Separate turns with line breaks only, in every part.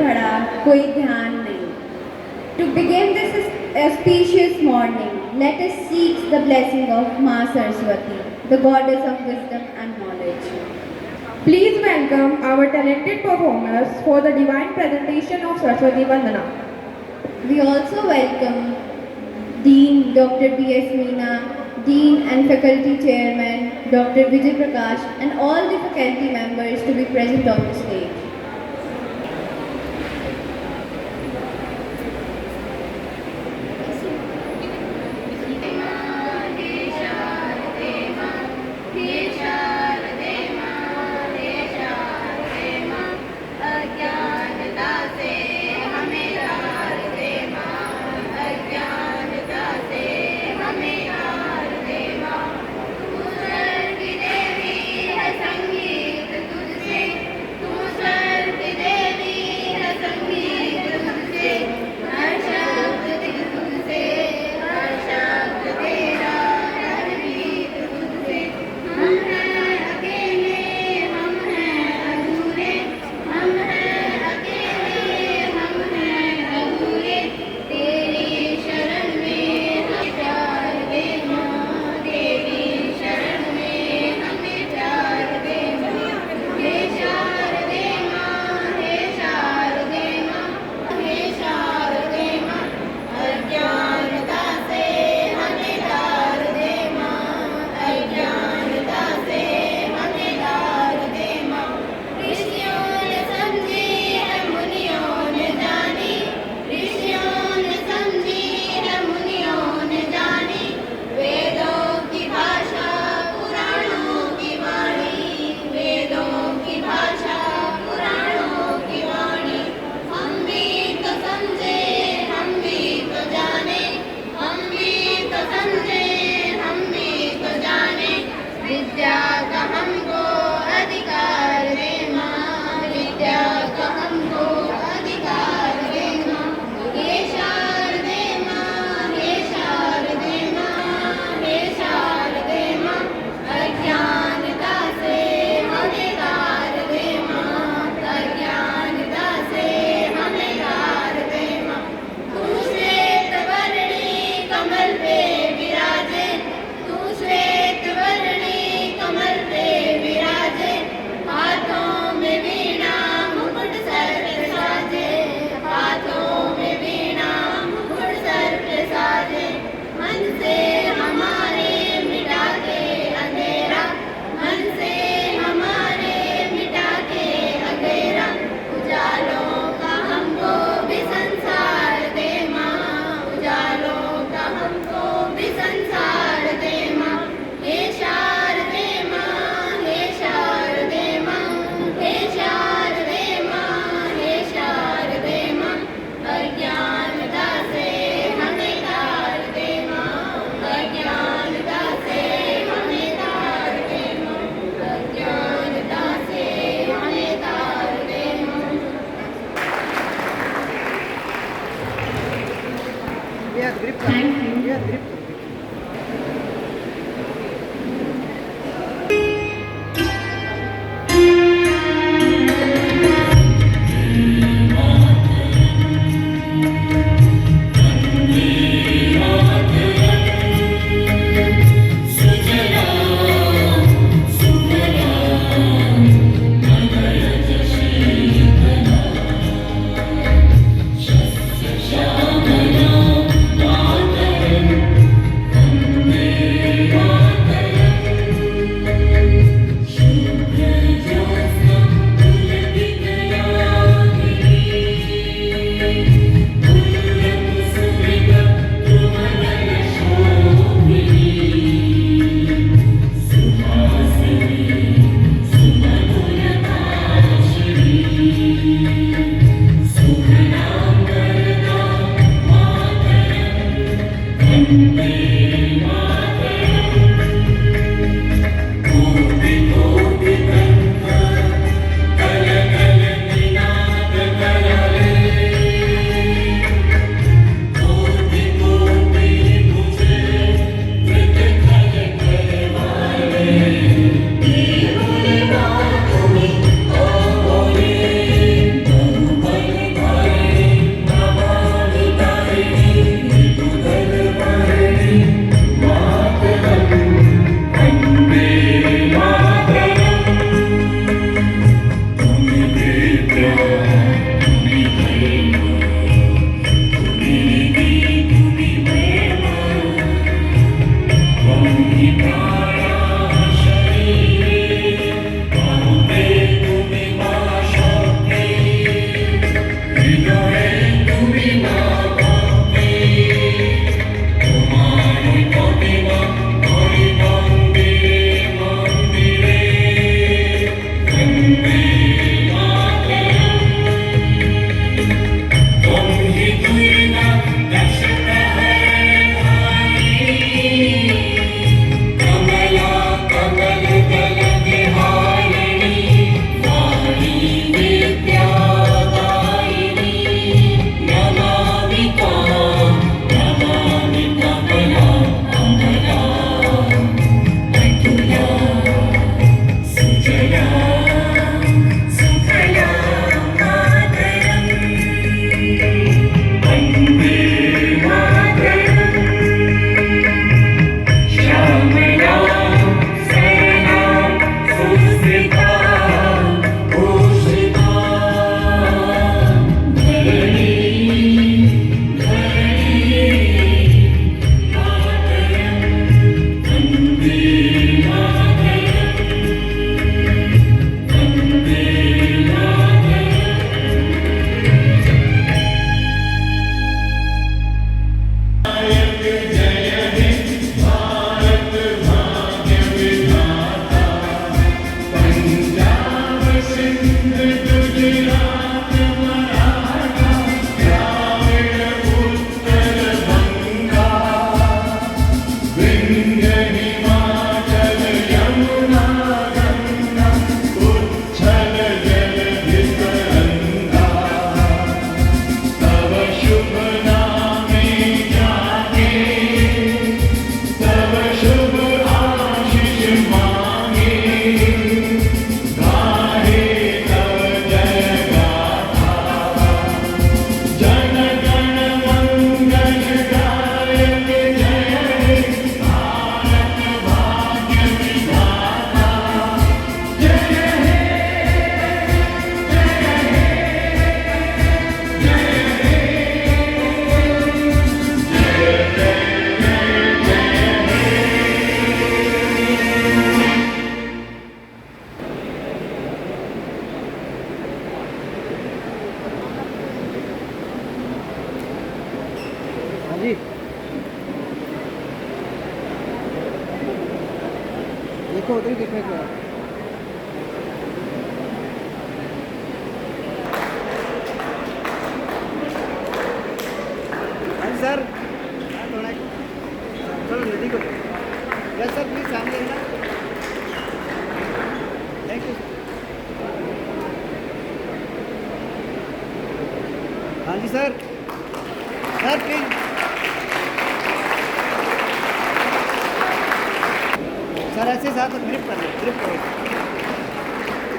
पढ़ा कोई ध्यान नहीं. To begin this auspicious morning, let us seek the blessing of Ma Saraswati, the goddess of wisdom and knowledge.
Please welcome our talented performers for the divine presentation of Saraswati Vandana.
We also welcome Dean Dr. B.S. Meena, Dean and Faculty Chairman Dr. Vijay Prakash, and all the faculty members to be present on the stage. Thank you.
जी देखो उधर ही देखने को है। हाँ sir थोड़ा चलो नदी को यस सर प्लीज सामने आना। Thank you. हाँ जी सर प्लीज सर ऐसे साथ ग्रिप करो।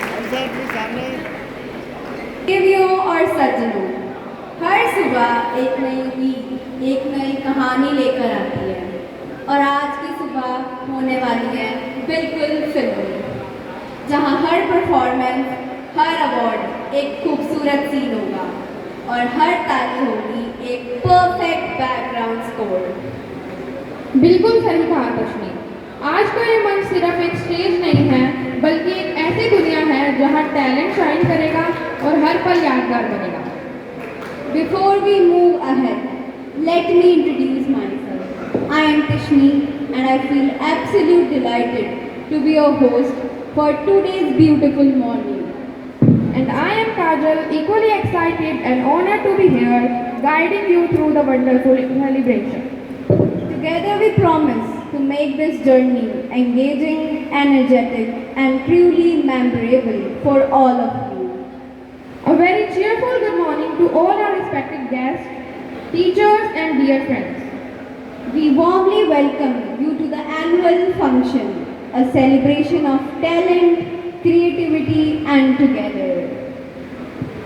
हाँ सर प्लीज सामने।
देवियों और सज्जनों, हर सुबह एक नई उम्मीद, एक नई कहानी लेकर आती है और आज की सुबह होने वाली है बिल्कुल फिल्मी, जहां हर परफॉर्मेंस, हर अवार्ड एक खूबसूरत सीन होगा और हर ताली होगी एक परफेक्ट बैकग्राउंड स्कोर।
बिल्कुल सही कहा तश्मी। आज का ये मंच सिर्फ एक स्टेज नहीं है, बल्कि एक ऐसी दुनिया है जहां टैलेंट शाइन करेगा और हर पल यादगार बनेगा।
Before we move ahead, let me introduce myself. I am Tishni and I feel absolutely delighted to be your host for today's beautiful morning.
And I am Kajal, equally excited and honored to be here, guiding you through the wonderful celebration.
Together we promise to make this journey engaging, energetic and truly memorable for all of you.
A very cheerful good morning to all our respected guests, teachers and dear friends.
We warmly welcome you to the annual function, a celebration of talent, creativity and together.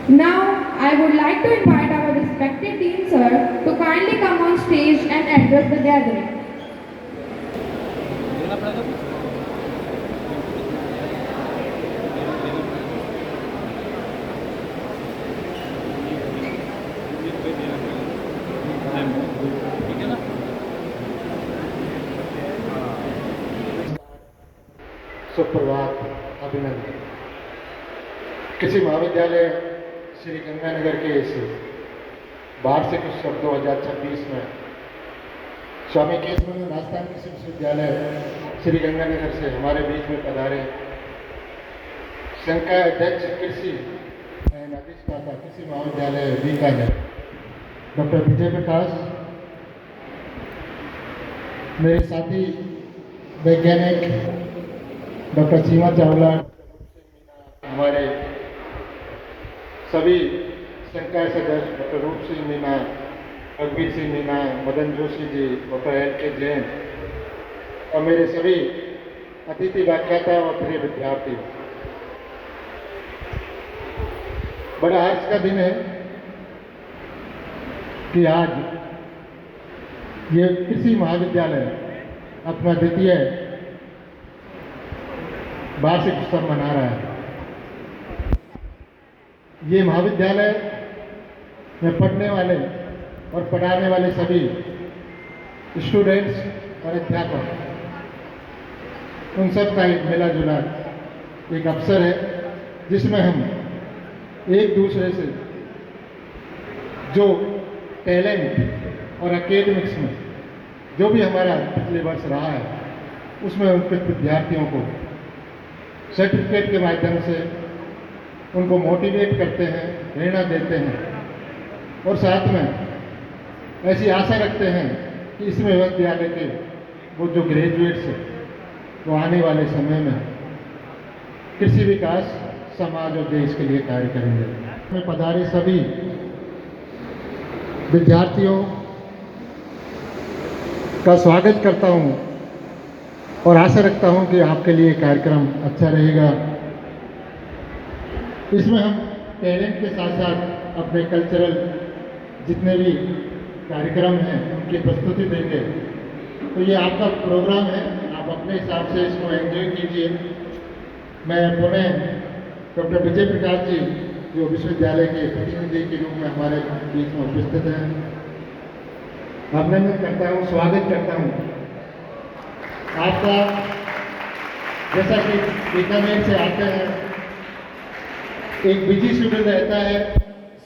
Now, I would like to invite our respected Dean Sir to kindly come on stage and address the gathering.
सुप्रभात, अभिनंदन। कृषि महाविद्यालय श्री गंगानगर के इस वार्षिक उत्सव 2026 में स्वामी केशवानंद राजस्थान कृषि विश्वविद्यालय श्री गंगानगर से हमारे बीच में पधारे संघ का अध्यक्ष कृषि एवं अधिष्ठाता कृषि महाविद्यालय बीकानेर डॉक्टर विजय प्रकाश, मेरे साथी वैज्ञानिक डॉक्टर सीमा चावला, हमारे सभी संकाय सदस्य डॉक्टर रूप सिंह मीना, रघुवीर सिंह मीना, मदन जोशी जी, डॉक्टर एल के जैन और मेरे सभी अतिथि व्याख्याता और प्रिय विद्यार्थी, बड़ा हर्ष का दिन है कि आज ये कृषि महाविद्यालय अपना द्वितीय वार्षिक उत्सव मना रहा है। ये महाविद्यालय में पढ़ने वाले और पढ़ाने वाले सभी स्टूडेंट्स और अध्यापक, उन सब का एक मिला जुला एक अवसर है जिसमें हम एक दूसरे से जो टैलेंट और एकेडमिक्स में जो भी हमारा पिछले वर्ष रहा है उसमें उनके विद्यार्थियों को सर्टिफिकेट के माध्यम से उनको मोटिवेट करते हैं, प्रेरणा देते हैं और साथ में ऐसी आशा रखते हैं कि इस विश्वविद्यालय के वो जो ग्रेजुएट्स हैं वो आने वाले समय में कृषि विकास, समाज और देश के लिए कार्य करेंगे। मैं पधारे सभी विद्यार्थियों का स्वागत करता हूं और आशा रखता हूं कि आपके लिए कार्यक्रम अच्छा रहेगा। इसमें हम टैलेंट के साथ साथ अपने कल्चरल जितने भी कार्यक्रम हैं उनकी प्रस्तुति देंगे। तो ये आपका प्रोग्राम है, आप अपने हिसाब से इसको एंजॉय कीजिए। मैं पुनः डॉक्टर विजय प्रकाश जी जो विश्वविद्यालय के प्रतिनिधि के रूप में हमारे बीच में उपस्थित हैं, अभिनंदन करता हूँ, स्वागत करता हूँ आपका। जैसा कि बीकानेर से आते हैं, एक बिजी शेड्यूल रहता है,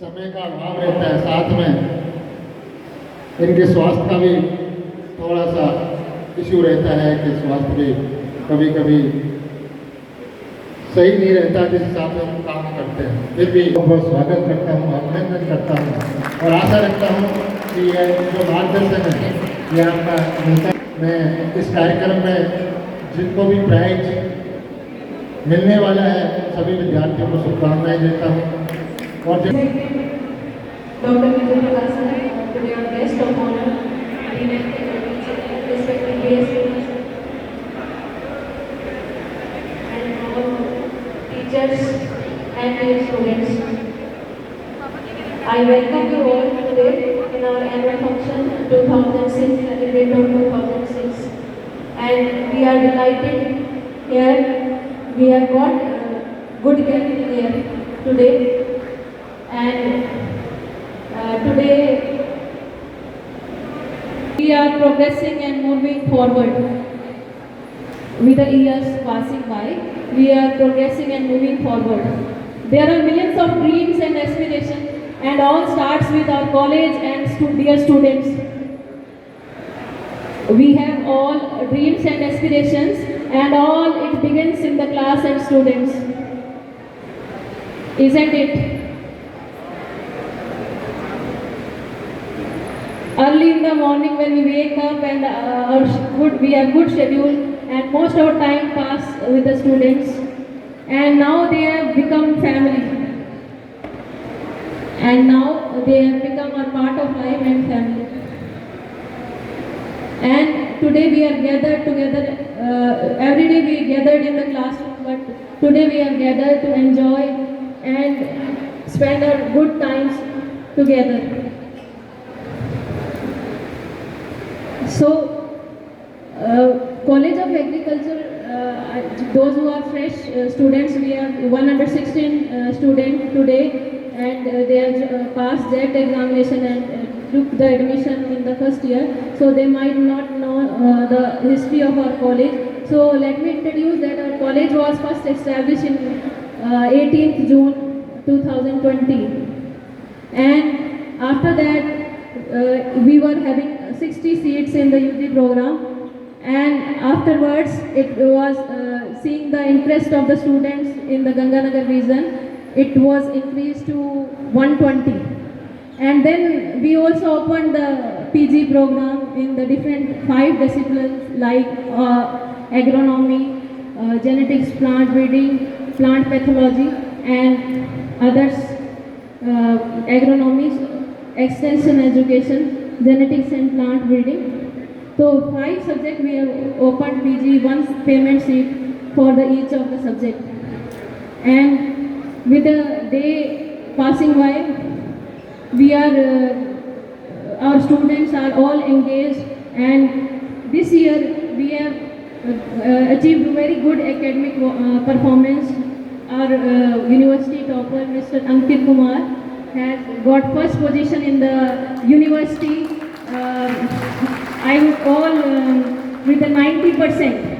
समय का अभाव रहता है, साथ में इनके स्वास्थ्य का भी थोड़ा सा इश्यू रहता है कि स्वास्थ्य भी कभी कभी सही नहीं रहता जिस हिसाब से हम काम करते हैं। फिर भी बहुत स्वागत करता हूँ, अभिनंदन करता हूँ और आशा रखता हूँ कि यह जो मार्गदर्शन है ये आपका मिलता है। मैं इस कार्यक्रम में जिनको भी प्राइज मिलने वाला है सभी विद्यार्थियों को शुभकामनाएं देता हूँ। और जब
Dr. Vijay Prakash sir, today our guest of honor, Dean and respected BSc and all teachers and dear students. I welcome you all today in our annual function 2006, celebrate of 2006. And we are delighted here. We have got good guests here today. And today we are progressing and moving forward. With the years passing by, we are progressing and moving forward. There are millions of dreams and aspirations, and all starts with our college and dear students. We have all dreams and aspirations, and all it begins in the class and students. Isn't it? Early in the morning when we wake up and we have good schedule, and most of our time pass with the students, and now they have become family, and now they have become a part of life and family. And today we are gathered together. Every day we gathered in the classroom, but today we are gathered to enjoy and spend our good times together. So, College of Agriculture, those who are fresh students, we are 116 students today, and they have passed that examination and took the admission in the first year. So they might not know the history of our college. So let me introduce that our college was first established in 18th June 2020, and after that we were having 60 seats in the UG program, and afterwards it was seeing the interest of the students in the Ganganagar region, it was increased to 120. And then we also opened the PG program in the different 5 disciplines like agronomy, genetics, plant breeding, plant pathology, and others, agronomy, extension education, genetics and plant breeding. So 5 subjects we have opened PG, 1 payment sheet for each of the subject. And with the day passing by, we are our students are all engaged, and this year we have achieved very good academic performance. Our university topper, Mr. Ankit Kumar, has got first position in the university. I would call with a 90%.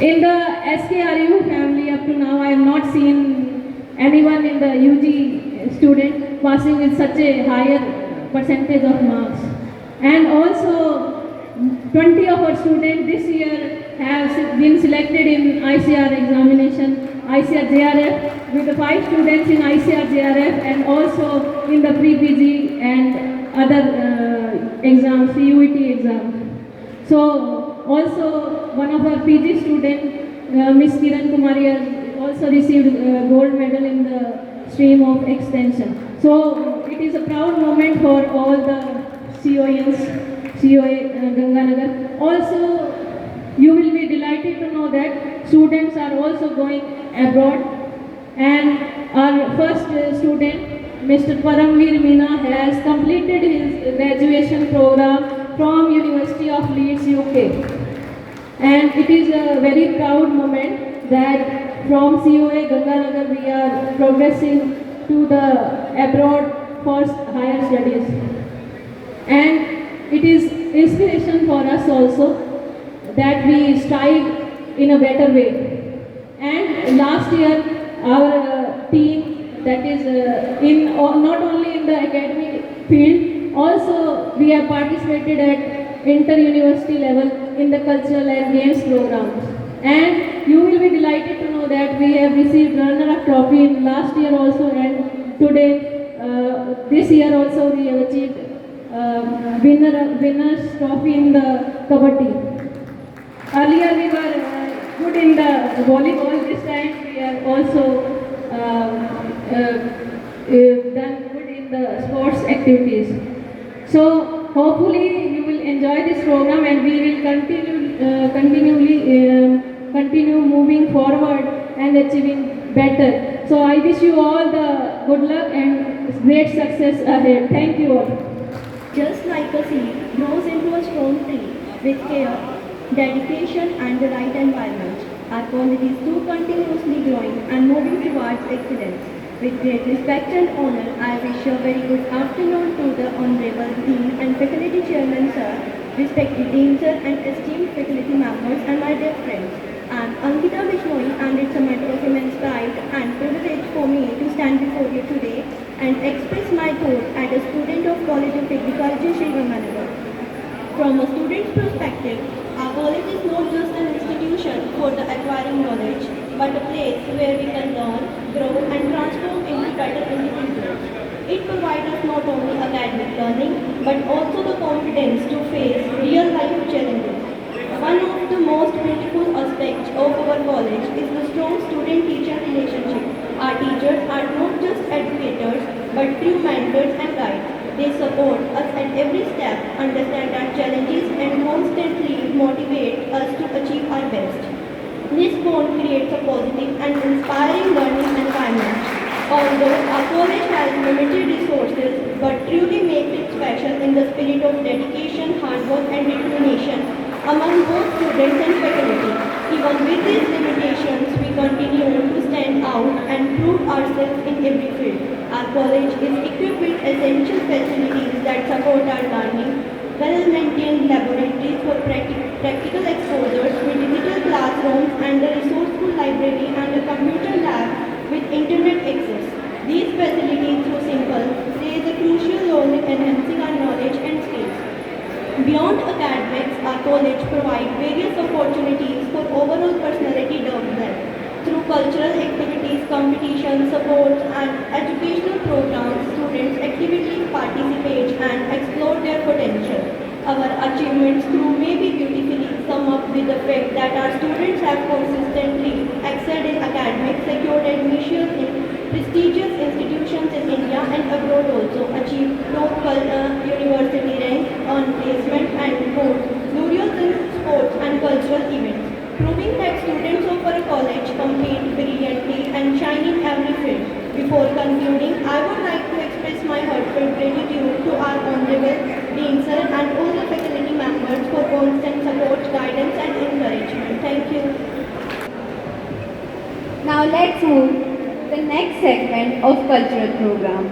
In the SKRU family, up to now, I have not seen anyone in the UG student passing with such a higher percentage of marks. And also, 20 of our students this year have been selected in ICR examination, ICR JRF, with the 5 students in ICR JRF, and also in the pre-PG and other exams, CUET exam. So also one of our PG student, Miss Kiran Kumari, has also received gold medal in the stream of extension. So it is a proud moment for all the COEs, COA Ganganagar. Also, you will be delighted to know that students are also going abroad, and our first student, Mr. Paramveer Meena, has completed his graduation program from University of Leeds, UK. And it is a very proud moment that from COA Ganganagar we are progressing to the abroad for higher studies. And it is inspiration for us also that we strive in a better way. And last year our team, that is not only in the academic field, also we have participated at inter-university level in the cultural and games programs. And you will be delighted to know that we have received runner-up trophy in last year also, and today, this year also we have achieved winners trophy in the kabaddi. Earlier we were good in the volleyball. This time we have also done good in the sports activities. So hopefully you will enjoy this program, and we will continue moving forward and achieving better. So I wish you all the good luck and great success ahead. Thank you all.
Just like a seed grows into a strong tree with care, dedication and the right environment, our college is too continuously growing and moving towards excellence. With great respect and honor, I wish a very good afternoon to the Honorable Dean and Faculty Chairman Sir, respected Dean Sir and esteemed faculty members and my dear friends. I am Ankita Bishnoi, and it's a matter of immense pride and privilege for me to stand before you today and express my thoughts as a student of College of Agriculture, Sri Ganganagar. From a student's perspective, our college is not just an institution for the acquiring knowledge, but a place where we can learn, grow and transform into better individuals. It provides us not only academic learning, but also the confidence to face real life challenges. One of the most beautiful aspects of our college is the strong student-teacher relationship. Our teachers are not just educators, but true mentors and guides. They support us at every step, understand our challenges and constantly motivate us to achieve our best. This bond creates a positive and inspiring learning environment. Although our college has limited resources, but truly makes it special in the spirit of dedication, hard work and determination among both students and faculty. Even with these limitations, we continue to stand out and prove ourselves in every field. Our college is equipped with essential facilities that support our learning, well-maintained laboratories for practical exposures with digital classrooms and a resourceful library and a computer lab with internet access. These facilities, though simple, play a crucial role in enhancing our knowledge and skills. Beyond academics, our college provides various opportunities for overall personality development. Through cultural activities, competitions, supports, and educational programs, students actively participate and explore their potential. Our achievements through may be beautifully sum up with the fact that our students have consistently excelled in academics, secured admission in prestigious institutions in India and abroad also, achieved top university ranks on placement and both laureates in sports and cultural events, proving that students of our college compete brilliantly and shine in every field. Before concluding, I would like to express my heartfelt gratitude to our Honorable Dean Sir and all the faculty members for constant support, guidance and encouragement. Thank you.
Now let's move to the next segment of cultural program,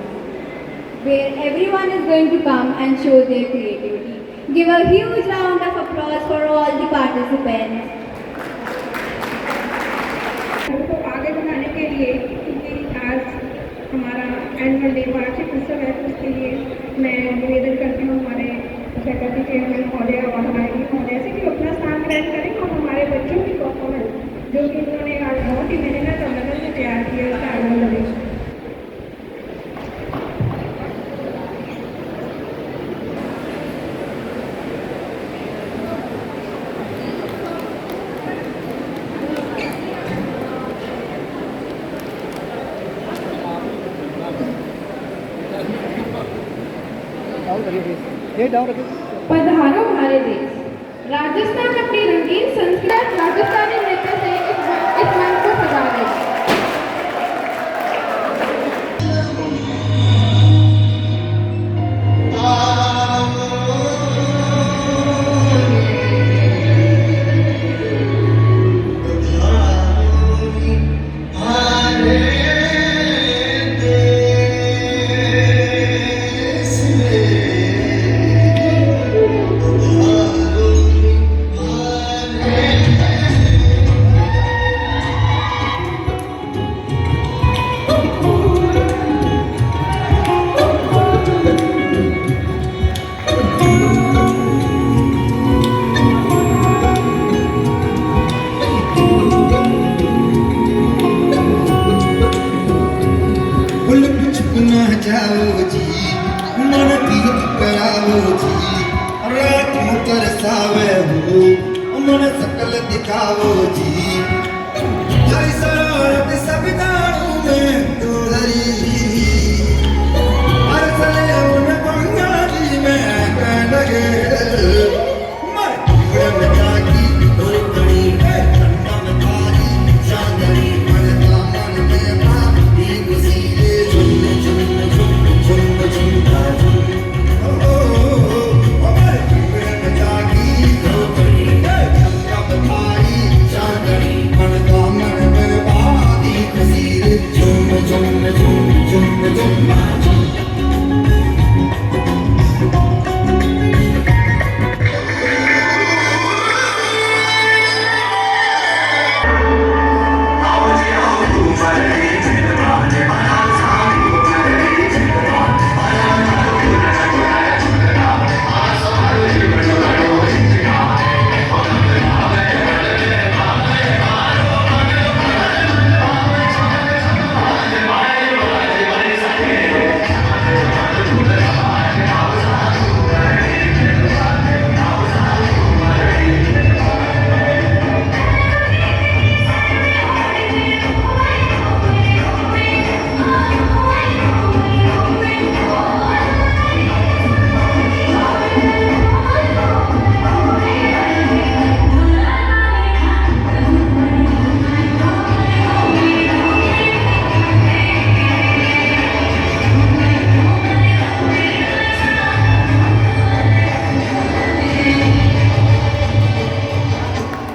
where everyone is going to come and show their creativity. Give a huge round of applause for all the participants.
को आगे बढ़ाने के लिए, क्योंकि आज हमारा annual day वार्षिक उत्सव है, तो उसके लिए मैं निवेदन करती हूँ हमारे फैकल्टी चेयरमैन महोदय और हमारे महोदय से कि अपना स्थान ग्रहण करें और हमारे बच्चों की परफॉर्मेंस जो कि उन्होंने आज बहुत ही मेहनत और लगन से तैयार किया उसका आनंद लें।
ये डाउन रखिए।
पधारो हमारे देश। राजस्थान अपनी रंगीन संस्कृत राजस्थानी नृत्य से इस मंच को सजा गई।
न जाओ जी मन पीत कराओ जी रातों तरसावे हो मन सकल दिखाओ जी हरी सरोवर सब दारू में तू धरी हर सले उन बंगाली में कह लगे मर प्रेम जागी और बड़ी ठंडा में थारी चांदनी मरता मन में भाई खुशी ले झुम झुम झुम झुम झुम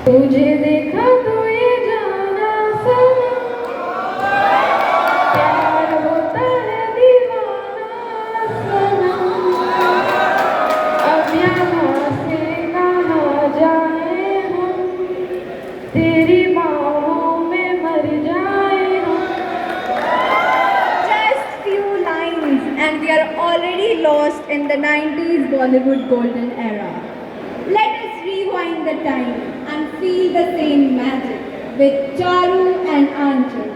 तुझे देखा तो ये जाना समा प्यार होता है दीवाना सना अब यहाँ से कहाँ जाए हम तेरी बाहों में मर जाए हम
Just few lines and we are already lost in the 90s Bollywood golden era. Let us rewind the time and feel the same magic with Charu and Anchal.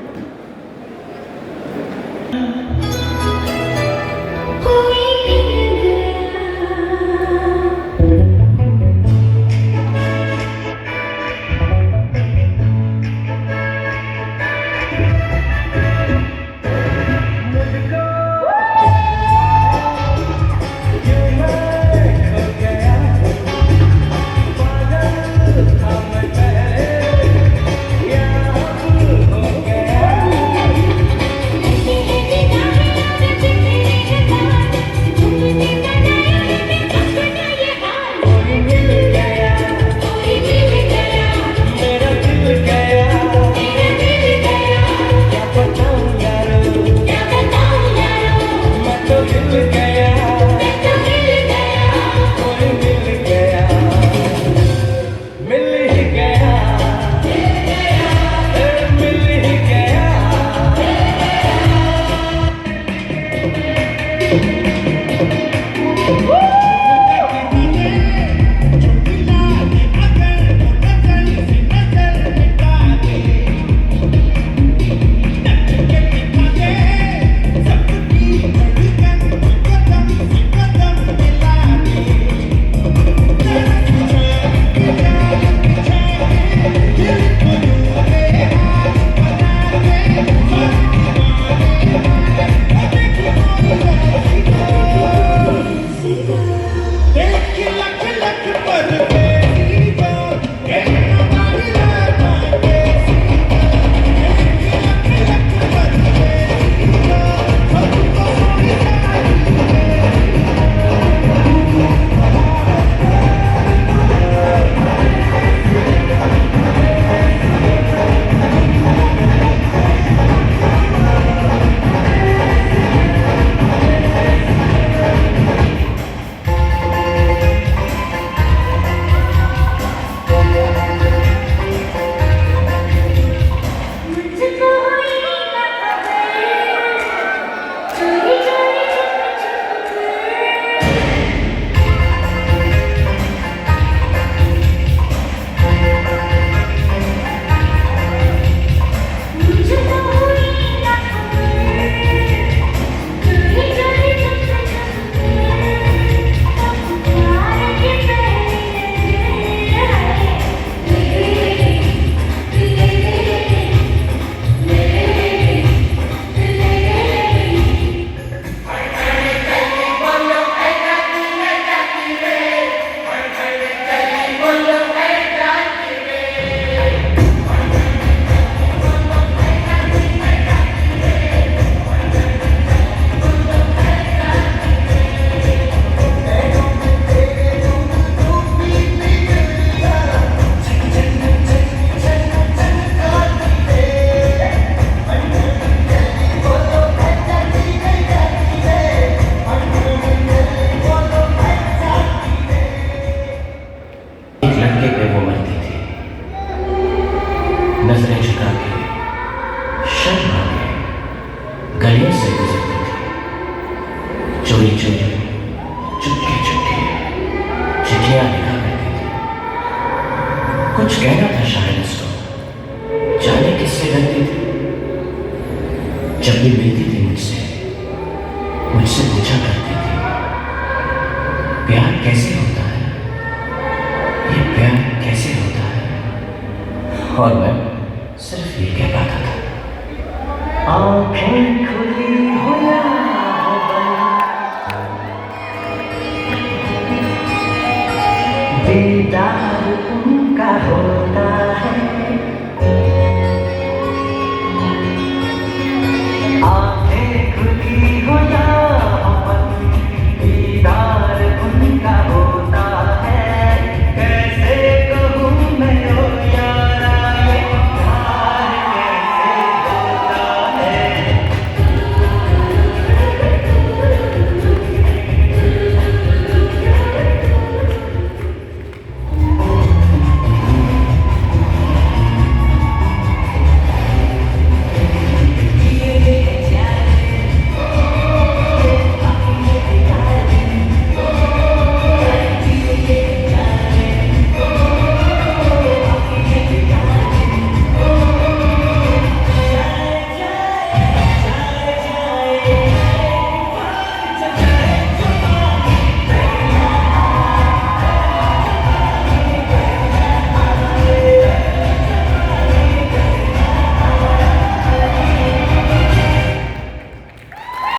मुझसे पूछा करती थी, प्यार कैसे होता है, ये प्यार कैसे होता है। और मैं